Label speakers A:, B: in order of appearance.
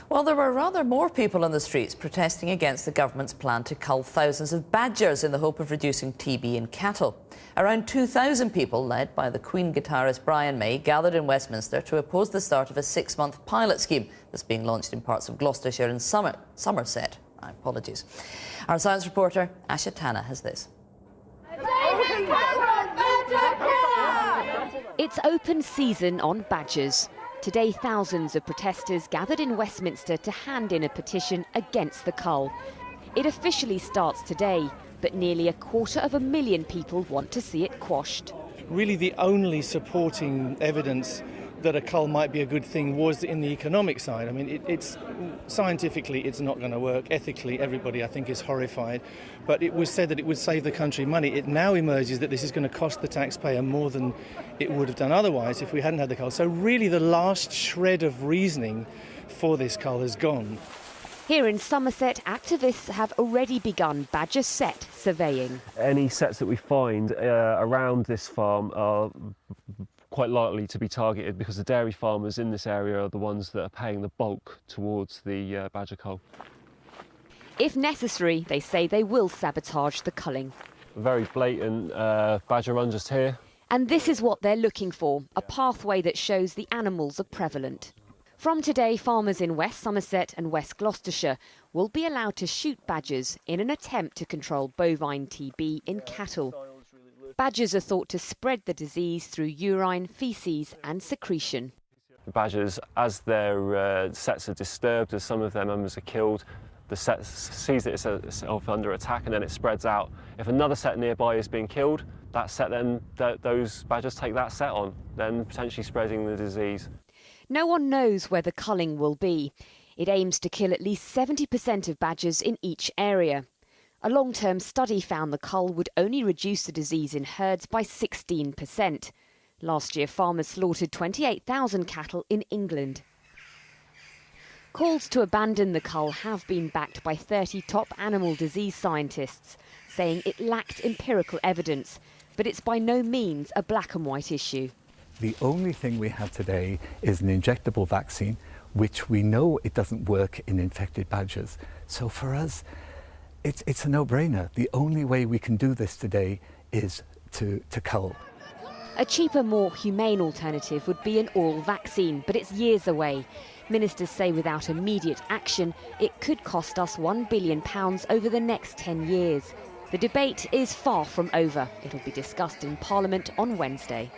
A: Well, there were rather more people on the streets protesting against the government's plan to cull thousands of badgers in the hope of reducing TB in cattle. Around 2,000 people, led by the Queen guitarist Brian May, gathered in Westminster to oppose the start of a 6-month pilot scheme that's being launched in parts of Gloucestershire and Somerset. My apologies. Our science reporter, Asha Tana, has this.
B: It's open season on badgers. Today, thousands of protesters gathered in Westminster to hand in a petition against the cull. It officially starts today, but nearly 250,000 people want to see it quashed.
C: Really the only supporting evidence that a cull might be a good thing was in the economic side. I mean, it's scientifically it's not going to work. Ethically, everybody I think is horrified. But it was said that it would save the country money. It now emerges that this is going to cost the taxpayer more than it would have done otherwise if we hadn't had the cull. So really the last shred of reasoning for this cull has gone.
B: Here in Somerset, activists have already begun badger set surveying.
D: Any sets that we find around this farm are quite likely to be targeted because the dairy farmers in this area are the ones that are paying the bulk towards the badger cull.
B: If necessary, they say they will sabotage the culling.
D: A very blatant badger run just here.
B: And this is what they're looking for, a pathway that shows the animals are prevalent. From today, farmers in West Somerset and West Gloucestershire will be allowed to shoot badgers in an attempt to control bovine TB in cattle. Badgers are thought to spread the disease through urine, faeces and secretion.
D: The badgers, as their sets are disturbed, as some of their members are killed, the set sees itself under attack and then it spreads out. If another set nearby is being killed, that set then, those badgers take that set on, then potentially spreading the disease.
B: No one knows where the culling will be. It aims to kill at least 70% of badgers in each area. A long-term study found the cull would only reduce the disease in herds by 16%. Last year, farmers slaughtered 28,000 cattle in England. Calls to abandon the cull have been backed by 30 top animal disease scientists, saying it lacked empirical evidence, but it's by no means a black and white issue.
E: The only thing we have today is an injectable vaccine, which we know it doesn't work in infected badgers. So for us, it's a no-brainer. The only way we can do this today is to cull.
B: A cheaper, more humane alternative would be an oral vaccine, but it's years away. Ministers say without immediate action, it could cost us £1 billion over the next 10 years. The debate is far from over. It'll be discussed in Parliament on Wednesday.